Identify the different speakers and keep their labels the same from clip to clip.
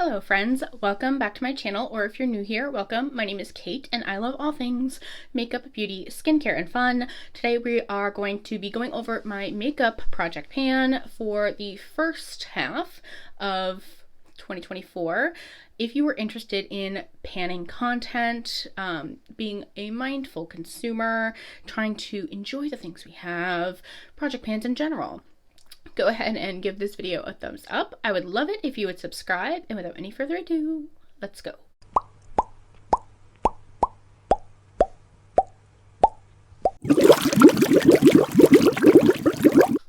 Speaker 1: Hello friends, welcome back to my channel, or if you're new here, welcome. My name is Kate and I love all things makeup, beauty, skincare, and fun. Today we are going to be going over my makeup project pan for the first half of 2024. If you were interested in panning content, being a mindful consumer, trying to enjoy the things we have, project pans in general, go ahead and give this video a thumbs up. I would love it if you would subscribe, and without any further ado, let's go.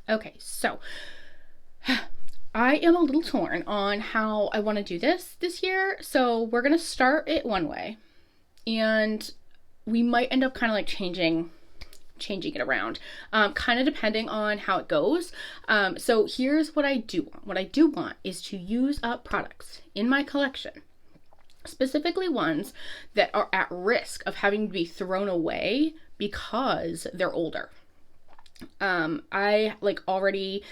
Speaker 1: Okay, so I am a little torn on how I want to do this year. So we're gonna start it one way, and we might end up kind of like changing it around, kind of depending on how it goes. So here's what I do want. What I do want is to use up products in my collection, specifically ones that are at risk of having to be thrown away because they're older. I like already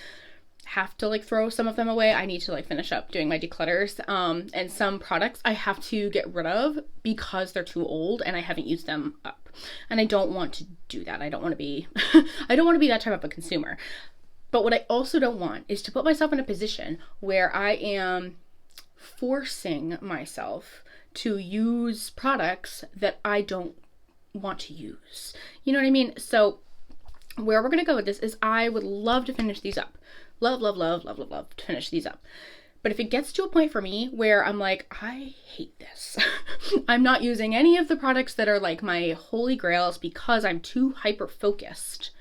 Speaker 1: have to like throw some of them away. I need to like finish up doing my declutters, and some products I have to get rid of because they're too old and I haven't used them up, and I don't want to do that. I don't want to be I don't want to be that type of a consumer. But what I also don't want is to put myself in a position where I am forcing myself to use products that I don't want to use. You know what I mean? So where we're gonna go with this is I would love to finish these up. Love to finish these up. But if it gets to a point for me where I'm like, I hate this, I'm not using any of the products that are like my holy grails because I'm too hyper focused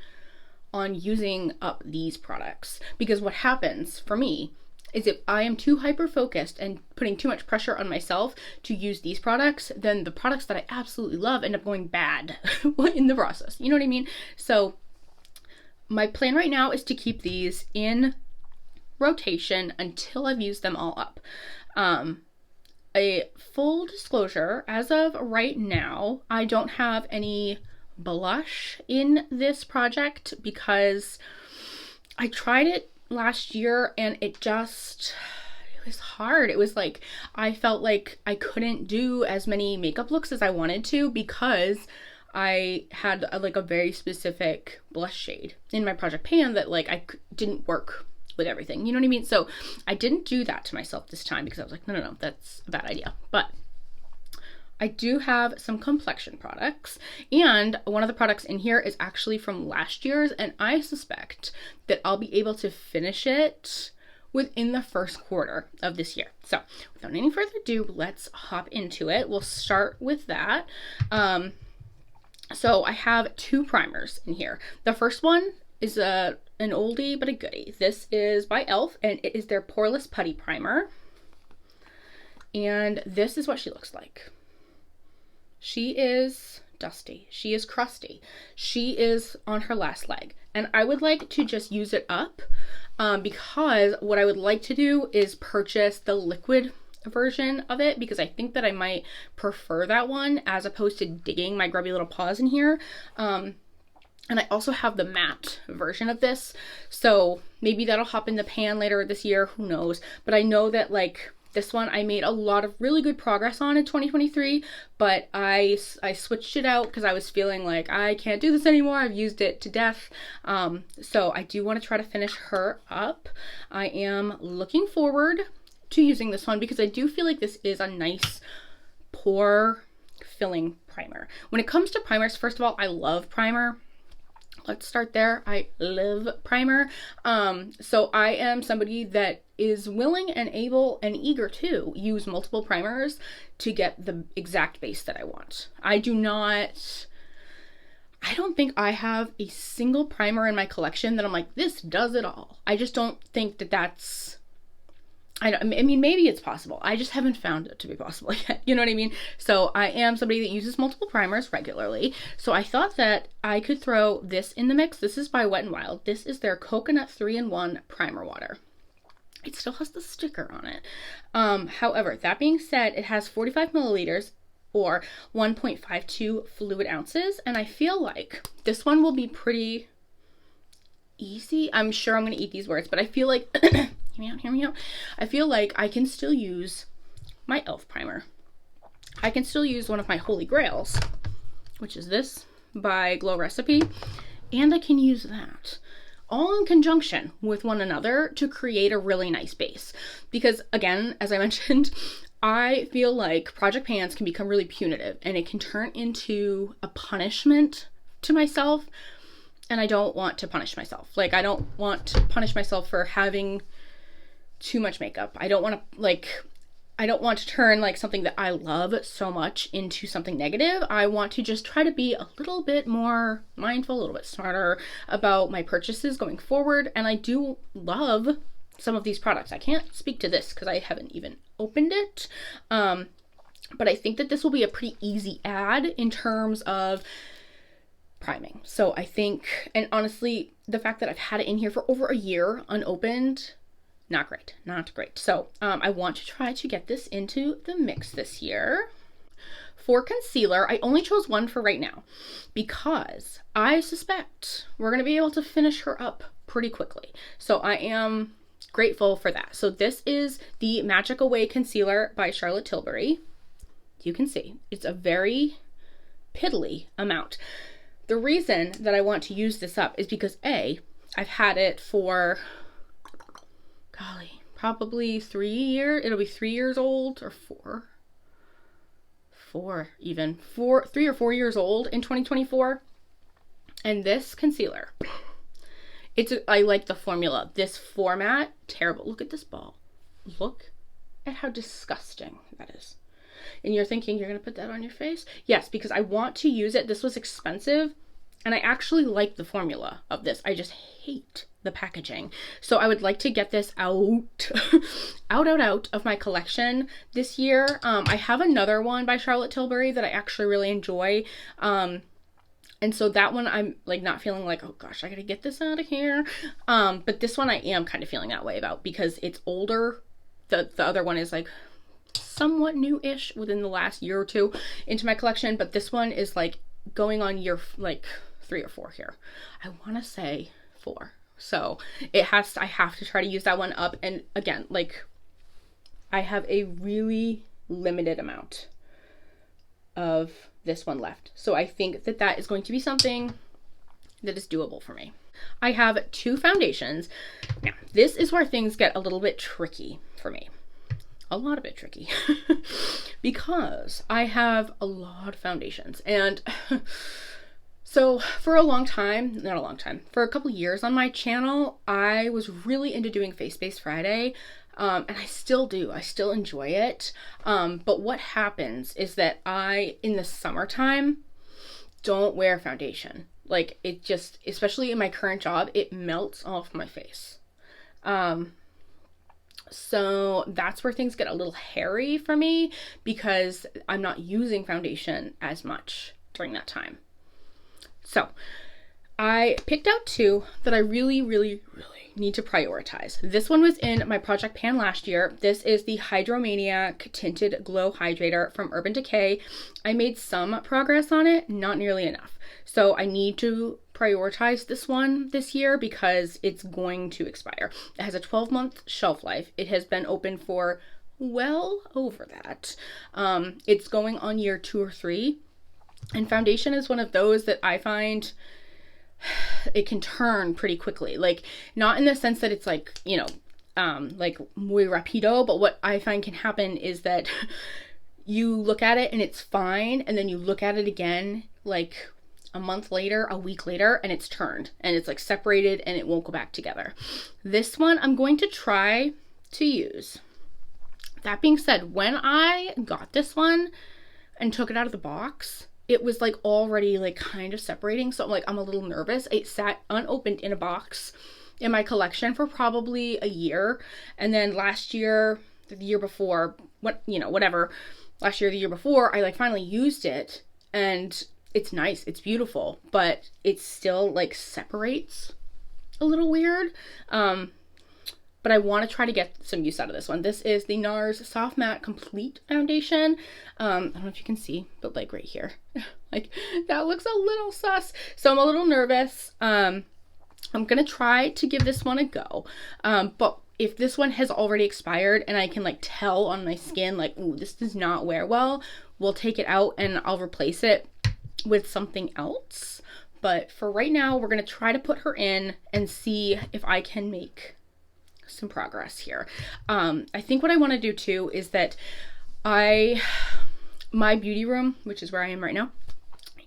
Speaker 1: on using up these products. Because what happens for me is if I am too hyper focused and putting too much pressure on myself to use these products, then the products that I absolutely love end up going bad in the process. You know what I mean? So my plan right now is to keep these in rotation until I've used them all up. A full disclosure, as of right now, I don't have any blush in this project because I tried it last year and it was hard. It was like, I felt like I couldn't do as many makeup looks as I wanted to because I had a very specific blush shade in my project pan that like I didn't work with everything. You know what I mean? So I didn't do that to myself this time because I was like, no, that's a bad idea. But I do have some complexion products, and one of the products in here is actually from last year's, and I suspect that I'll be able to finish it within the first quarter of this year. So without any further ado, let's hop into it. We'll start with that. So I have two primers in here. The first one is an oldie but a goodie. This is by E.l.f. and it is their Poreless Putty Primer. And this is what she looks like. She is dusty. She is crusty. She is on her last leg. And I would like to just use it up because what I would like to do is purchase the liquid version of it, because I think that I might prefer that one as opposed to digging my grubby little paws in here. And I also have the matte version of this, so maybe that'll hop in the pan later this year, who knows. But I know that like this one I made a lot of really good progress on in 2023, but I switched it out because I was feeling like I can't do this anymore. I've used it to death. So I do want to try to finish her up. I am looking forward to using this one because I do feel like this is a nice pore filling primer. When it comes to primers, first of all, I love primer. Let's start there. I love primer. So I am somebody that is willing and able and eager to use multiple primers to get the exact base that I want. I don't think I have a single primer in my collection that I'm like, this does it all. I just don't think that that's, I mean, maybe it's possible. I just haven't found it to be possible yet. You know what I mean? So I am somebody that uses multiple primers regularly. So I thought that I could throw this in the mix. This is by Wet n Wild. This is their Coconut 3-in-1 Primer Water. It still has the sticker on it. However, that being said, it has 45 milliliters or 1.52 fluid ounces. And I feel like this one will be pretty easy. I'm sure I'm going to eat these words, but I feel like hear me out. I feel like I can still use my e.l.f. primer. I can still use one of my holy grails, which is this by Glow Recipe, and I can use that all in conjunction with one another to create a really nice base. Because again, as I mentioned, I feel like project pans can become really punitive and it can turn into a punishment to myself, and I don't want to punish myself. Like, I don't want to punish myself for having too much makeup. I don't want to turn like something that I love so much into something negative. I want to just try to be a little bit more mindful, a little bit smarter about my purchases going forward. And I do love some of these products. I can't speak to this because I haven't even opened it. But I think that this will be a pretty easy add in terms of priming. So I think, and honestly, the fact that I've had it in here for over a year unopened, not great. So I want to try to get this into the mix this year. For concealer, I only chose one for right now because I suspect we're going to be able to finish her up pretty quickly. So I am grateful for that. So this is the Magic Away Concealer by Charlotte Tilbury. You can see it's a very piddly amount. The reason that I want to use this up is because A, I've had it for, golly, probably 3 years. It'll be 3 years old, or 3 or 4 years old in 2024. And this concealer, I like the formula. This format, terrible. Look at this ball. Look at how disgusting that is. And you're thinking you're going to put that on your face? Yes, because I want to use it. This was expensive, and I actually like the formula of this. I just hate the packaging. So I would like to get this out, out of my collection this year. I have another one by Charlotte Tilbury that I actually really enjoy. And so that one I'm like not feeling like, oh gosh, I gotta get this out of here. But this one I am kind of feeling that way about because it's older. The other one is like somewhat new-ish within the last year or two into my collection, but this one is like going on year like 3 or 4 here. I want to say 4. So I have to try to use that one up. And again, like I have a really limited amount of this one left. So I think that that is going to be something that is doable for me. I have 2 foundations. Now, this is where things get a little bit tricky for me. A lot of it tricky because I have a lot of foundations. And so for a long time, not a long time, for a couple years on my channel, I was really into doing Face-Based Friday. And I still do. I still enjoy it. But what happens is that in the summertime, don't wear foundation. Like it just, especially in my current job, it melts off my face. So that's where things get a little hairy for me because I'm not using foundation as much during that time. So I picked out 2 that I really need to prioritize. This one was in my project pan last year. This is the Hydromaniac Tinted Glow Hydrator from Urban Decay. I made some progress on it, not nearly enough. So I need to prioritize this one this year because it's going to expire. It has a 12-month shelf life. It has been open for well over that. It's going on year 2 or 3. And foundation is one of those that I find it can turn pretty quickly. Like, not in the sense that it's like, you know, like muy rapido, but what I find can happen is that you look at it and it's fine, and then you look at it again like a month later, a week later, and it's turned and it's like separated and it won't go back together. This one I'm going to try to use. That being said, when I got this one and took it out of the box, it was like already like kind of separating. So I'm a little nervous. It sat unopened in a box in my collection for probably a year. And then last year, the year before, last year, the year before, I like finally used it, and it's nice. It's beautiful, but it still like separates a little weird. But I want to try to get some use out of this one. This is the NARS Soft Matte Complete Foundation. I don't know if you can see, but like right here, like that looks a little sus. So I'm a little nervous. I'm going to try to give this one a go. But if this one has already expired and I can like tell on my skin, like, ooh, this does not wear well, we'll take it out and I'll replace it with something else. But for right now, we're going to try to put her in and see if I can make some progress here. I think what I want to do too is that my beauty room, which is where I am right now,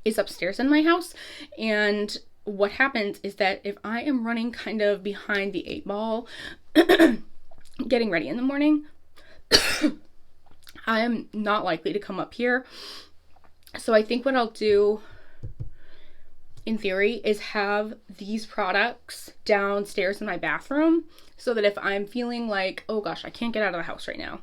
Speaker 1: is upstairs in my house. And what happens is that if I am running kind of behind the 8 ball, getting ready in the morning, I am not likely to come up here. So I think what I'll do in theory is have these products downstairs in my bathroom, so that if I'm feeling like, oh gosh, I can't get out of the house right now,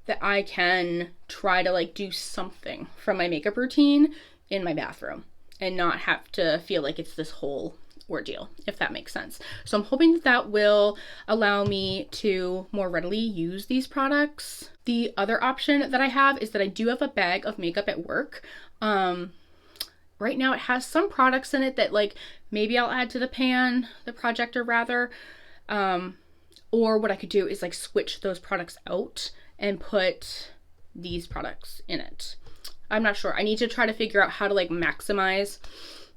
Speaker 1: that I can try to like do something from my makeup routine in my bathroom and not have to feel like it's this whole ordeal, if that makes sense. So I'm hoping that that will allow me to more readily use these products. The other option that I have is that I do have a bag of makeup at work. Right now it has some products in it that like maybe I'll add to the projector rather. Or what I could do is like switch those products out and put these products in it. I'm not sure. I need to try to figure out how to like maximize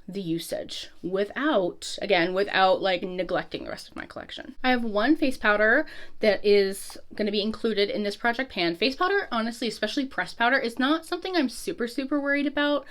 Speaker 1: the usage without like neglecting the rest of my collection. I have one face powder that is going to be included in this project pan. Face powder, honestly, especially pressed powder, is not something I'm super worried about.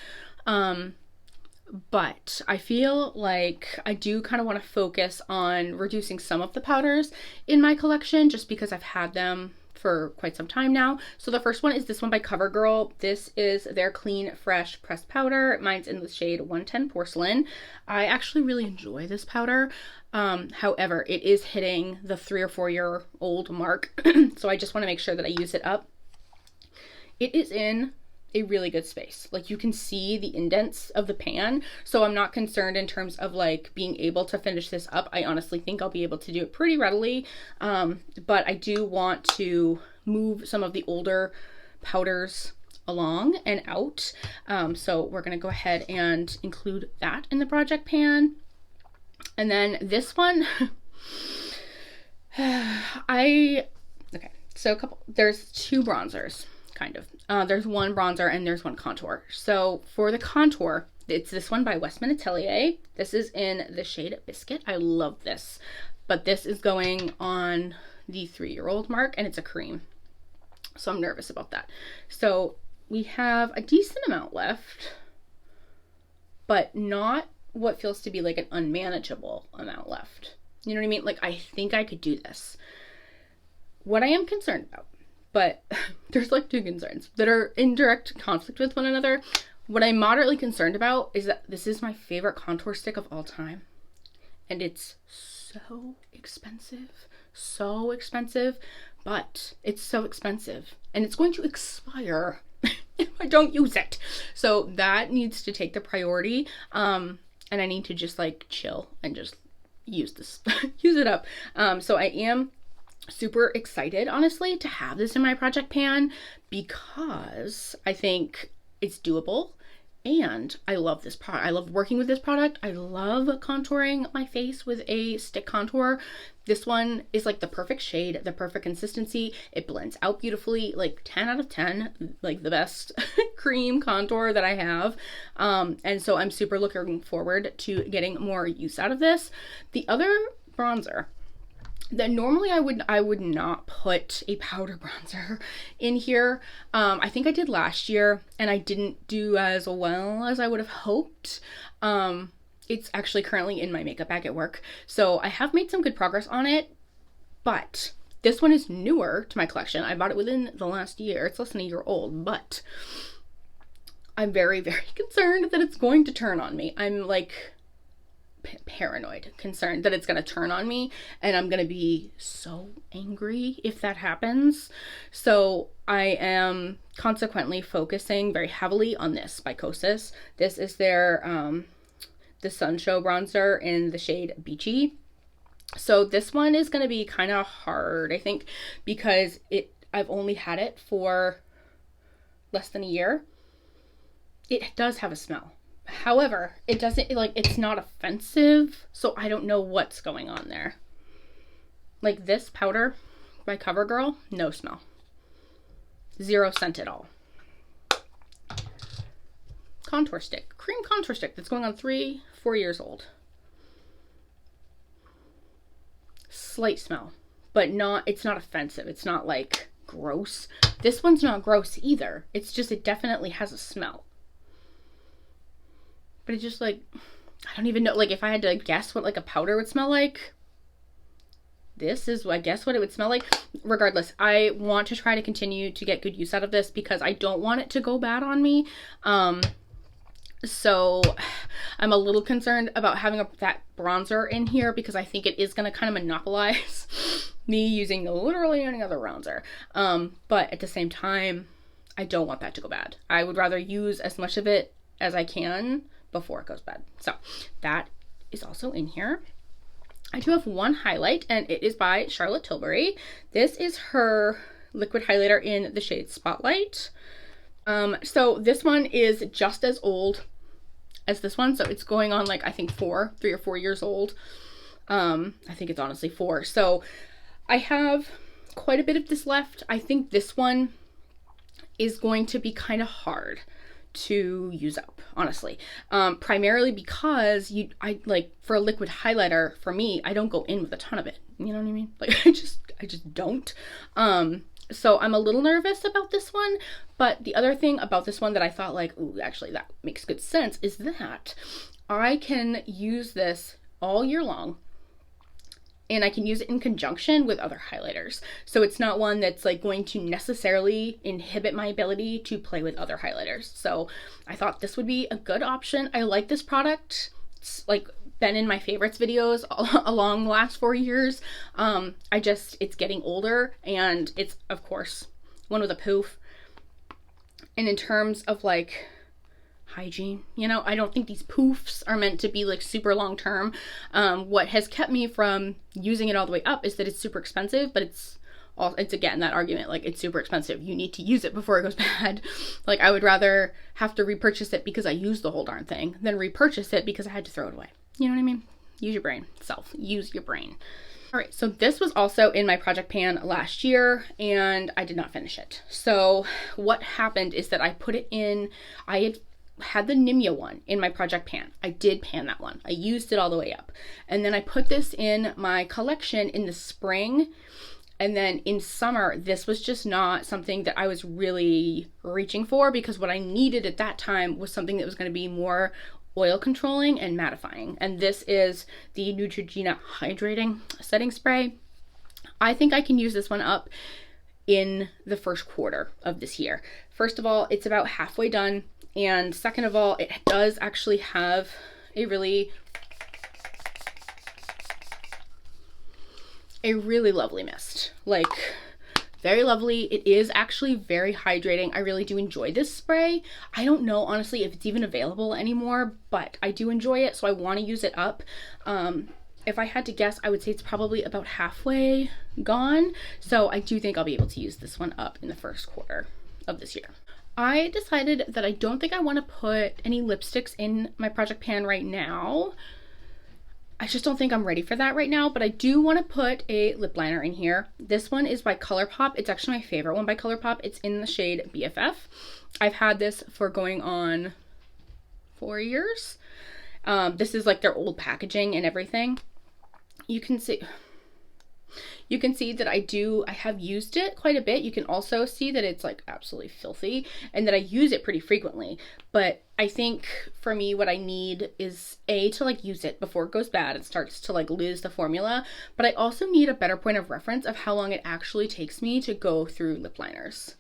Speaker 1: But I feel like I do kind of want to focus on reducing some of the powders in my collection just because I've had them for quite some time now. So the first one is this one by CoverGirl. This is their Clean Fresh pressed powder. Mine's in the shade 110 Porcelain. I actually really enjoy this powder. However, it is hitting the 3 or 4 year old mark. So I just want to make sure that I use it up. It is in a really good space. Like you can see the indents of the pan. So I'm not concerned in terms of like being able to finish this up. I honestly think I'll be able to do it pretty readily. But I do want to move some of the older powders along and out. So we're going to go ahead and include that in the project pan. And then this one, there's 2 bronzers. Kind of. There's one bronzer and there's one contour. So for the contour, it's this one by Westman Atelier. This is in the shade Biscuit. I love this. But this is going on the 3-year-old mark and it's a cream. So I'm nervous about that. So we have a decent amount left, but not what feels to be like an unmanageable amount left. You know what I mean? Like I think I could do this. What I am concerned about, but there's like 2 concerns that are in direct conflict with one another. What I'm moderately concerned about is that this is my favorite contour stick of all time. And it's so expensive, but it's so expensive and it's going to expire if I don't use it. So that needs to take the priority. And I need to just like chill and just use this, use it up. So I am super excited, honestly, to have this in my project pan because I think it's doable and I love this product. I love working with this product. I love contouring my face with a stick contour. This one is like the perfect shade, the perfect consistency. It blends out beautifully, like 10 out of 10, like the best cream contour that I have. And so I'm super looking forward to getting more use out of this. The other bronzer that normally I would not put a powder bronzer in here. I think I did last year and I didn't do as well as I would have hoped. It's actually currently in my makeup bag at work. So I have made some good progress on it, but this one is newer to my collection. I bought it within the last year. It's less than a year old, but I'm very concerned that it's going to turn on me. I'm like paranoid, concerned that it's going to turn on me and I'm going to be so angry if that happens. So I am consequently focusing very heavily on this by Kosas. This is their the Sun Show bronzer in the shade Beachy. So this one is going to be kind of hard, I think, because I've only had it for less than a year. It does have a smell. However, it doesn't, like, it's not offensive, so I don't know what's going on there. Like this powder by CoverGirl, no smell. 0 scent at all. Contour stick, cream contour stick that's going on 3-4 years old. Slight smell, but it's not offensive. It's not like gross. This one's not gross either. It's just, it definitely has a smell. But it's just like, I don't even know, like if I had to guess what like a powder would smell like, this is, I guess, what it would smell like. Regardless, I want to try to continue to get good use out of this because I don't want it to go bad on me. So I'm a little concerned about having that bronzer in here because I think it is going to kind of monopolize me using literally any other bronzer. But at the same time, I don't want that to go bad. I would rather use as much of it as I can before it goes bad. So that is also in here. I do have one highlight, and it is by Charlotte Tilbury. This is her liquid highlighter in the shade Spotlight. So this one is just as old as this one. So it's going on like, I think 3 or 4 years old. I think it's honestly 4. So I have quite a bit of this left. I think this one is going to be kind of hard to use up, honestly. Primarily because I like, for a liquid highlighter, for me, I don't go in with a ton of it. You know what I mean? Like I just don't. So I'm a little nervous about this one, but the other thing about this one that I thought like, ooh, actually that makes good sense is that I can use this all year long. And I can use it in conjunction with other highlighters. So it's not one that's like going to necessarily inhibit my ability to play with other highlighters. So I thought this would be a good option. I like this product. It's like been in my favorites videos along the last 4 years. It's getting older, and it's of course one with a poof. And in terms of like hygiene, you know, I don't think these poofs are meant to be like super long term. What has kept me from using it all the way up is that it's super expensive, but it's again that argument, like it's super expensive, you need to use it before it goes bad. Like I would rather have to repurchase it because I used the whole darn thing than repurchase it because I had to throw it away. You know what I mean? Use your brain. Use your brain. All right, so this was also in my project pan last year and I did not finish it. So what happened is that I put it in, I had the Nimya one in my project pan. I did pan that one. I used it all the way up. And then I put this in my collection in the spring. And then in summer, this was just not something that I was really reaching for because what I needed at that time was something that was going to be more oil controlling and mattifying. And this is the Neutrogena Hydrating Setting Spray. I think I can use this one up in the first quarter of this year. First of all, it's about halfway done. And second of all, it does actually have a really lovely mist. Like, very lovely. It is actually very hydrating. I really do enjoy this spray. I don't know, honestly, if it's even available anymore, but I do enjoy it, so I want to use it up. If I had to guess, I would say it's probably about halfway gone. So I do think I'll be able to use this one up in the first quarter of this year. I decided that I don't think I want to put any lipsticks in my project pan right now. I just don't think I'm ready for that right now, but I do want to put a lip liner in here. This one is by ColourPop. It's actually my favorite one by ColourPop. It's in the shade BFF. I've had this for going on 4 years. This is like their old packaging and everything. You can see that I have used it quite a bit. You can also see that it's like absolutely filthy and that I use it pretty frequently. But I think for me, what I need is to like use it before it goes bad and starts to like lose the formula. But I also need a better point of reference of how long it actually takes me to go through lip liners.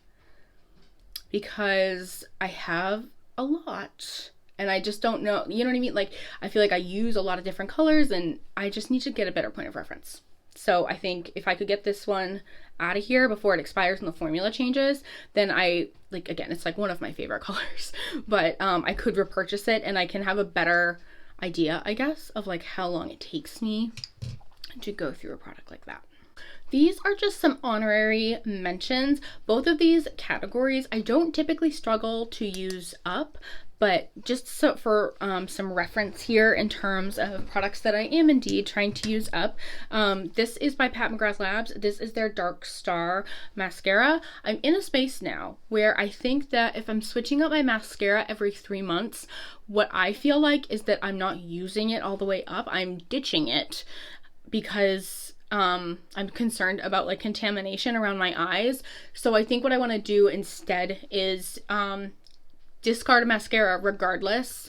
Speaker 1: Because I have a lot and I just don't know, you know what I mean? Like, I feel like I use a lot of different colors and I just need to get a better point of reference. So I think if I could get this one out of here before it expires and the formula changes, then again, it's like one of my favorite colors, but I could repurchase it and I can have a better idea, I guess, of like how long it takes me to go through a product like that. these are just some honorary mentions. Both of these categories I don't typically struggle to use up, but just so for some reference here in terms of products that I am indeed trying to use up. This is by Pat McGrath Labs. This is their Dark Star mascara. I'm in a space now where I think that if I'm switching up my mascara every 3 months, what I feel like is that I'm not using it all the way up. I'm ditching it because I'm concerned about like contamination around my eyes. So I think what I want to do instead is discard a mascara regardless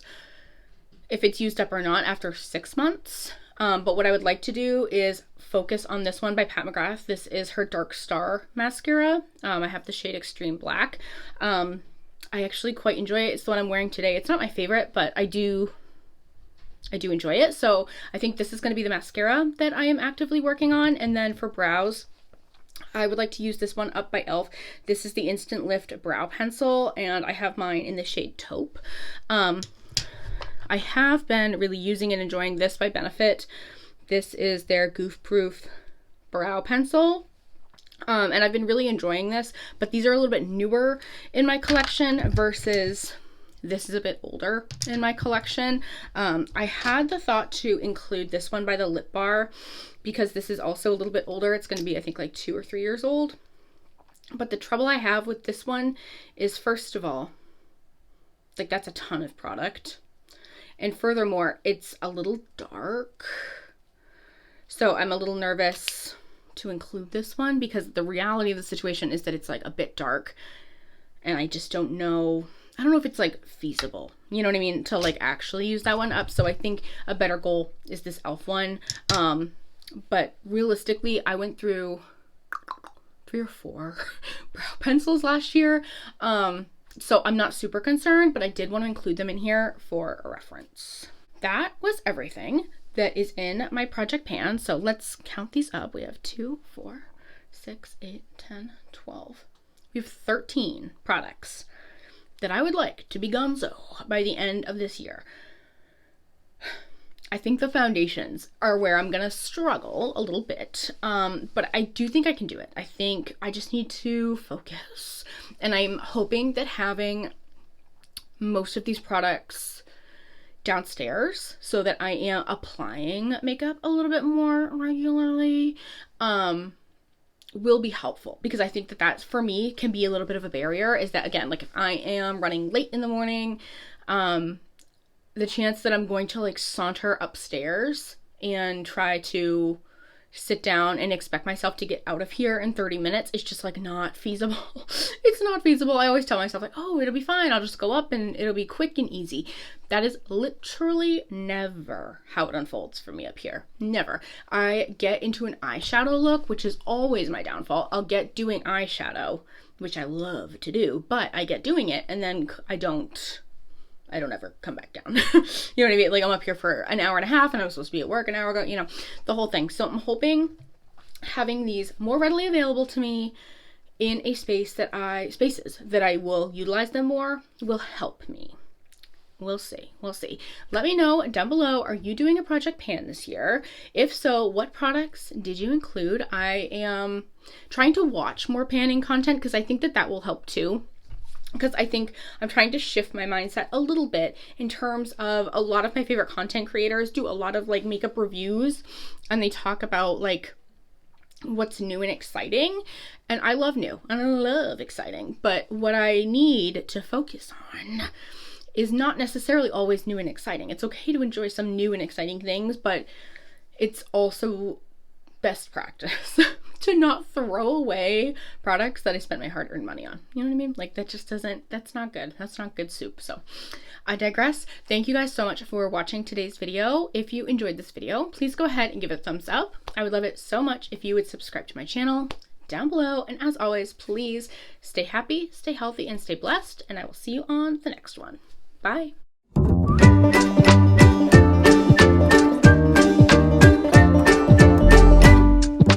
Speaker 1: if it's used up or not after 6 months. But what I would like to do is focus on this one by Pat McGrath. This is her Dark Star mascara. I have the shade Extreme Black. I actually quite enjoy it. It's the one I'm wearing today. It's not my favorite, but I do enjoy it. So I think this is going to be the mascara that I am actively working on. And then for brows, I would like to use this one up by e.l.f. This is the Instant Lift Brow Pencil, and I have mine in the shade Taupe. I have been really using and enjoying this by Benefit. This is their Goof Proof Brow Pencil. And I've been really enjoying this, but these are a little bit newer in my collection versus this is a bit older in my collection. I had the thought to include this one by the Lip Bar because this is also a little bit older. It's going to be, I think, like 2 or 3 years old. But the trouble I have with this one is, first of all, like that's a ton of product. And furthermore, it's a little dark. So I'm a little nervous to include this one because the reality of the situation is that it's like a bit dark and I just don't know. I don't know if it's like feasible, you know what I mean, to like actually use that one up. So I think a better goal is this e.l.f. one. But realistically, I went through 3 or 4 brow pencils last year. So I'm not super concerned, but I did want to include them in here for a reference. That was everything that is in my project pan. So let's count these up. We have 2, 4, 6, 8, 10, 12. We have 13 products that I would like to be gonzo by the end of this year. I think the foundations are where I'm gonna struggle a little bit, but I do think I can do it. I think I just need to focus, and I'm hoping that having most of these products downstairs so that I am applying makeup a little bit more regularly will be helpful, because I think that that's, for me, can be a little bit of a barrier. Is that, again, like if I am running late in the morning, the chance that I'm going to like saunter upstairs and try to sit down and expect myself to get out of here in 30 minutes is just like not feasible. It's not feasible. I always tell myself like, oh, it'll be fine. I'll just go up and it'll be quick and easy. That is literally never how it unfolds for me up here. Never. I get into an eyeshadow look, which is always my downfall. I'll get doing eyeshadow, which I love to do, but I get doing it and then I don't ever come back down. You know what I mean? Like I'm up here for an hour and a half and I was supposed to be at work an hour ago, you know, the whole thing. So I'm hoping having these more readily available to me in a spaces that I will utilize them more will help me. We'll see. We'll see. Let me know down below, are you doing a project pan this year? If so, what products did you include? I am trying to watch more panning content because I think that that will help too. Because I think I'm trying to shift my mindset a little bit in terms of a lot of my favorite content creators do a lot of like makeup reviews and they talk about like what's new and exciting. And I love new and I love exciting. But what I need to focus on is not necessarily always new and exciting. It's okay to enjoy some new and exciting things, but it's also best practice to not throw away products that I spent my hard-earned money on. You know what I mean? Like that just doesn't, that's not good. That's not good soup. So I digress. Thank you guys so much for watching today's video. If you enjoyed this video, please go ahead and give it a thumbs up. I would love it so much if you would subscribe to my channel down below. And as always, please stay happy, stay healthy, and stay blessed. And I will see you on the next one. Bye.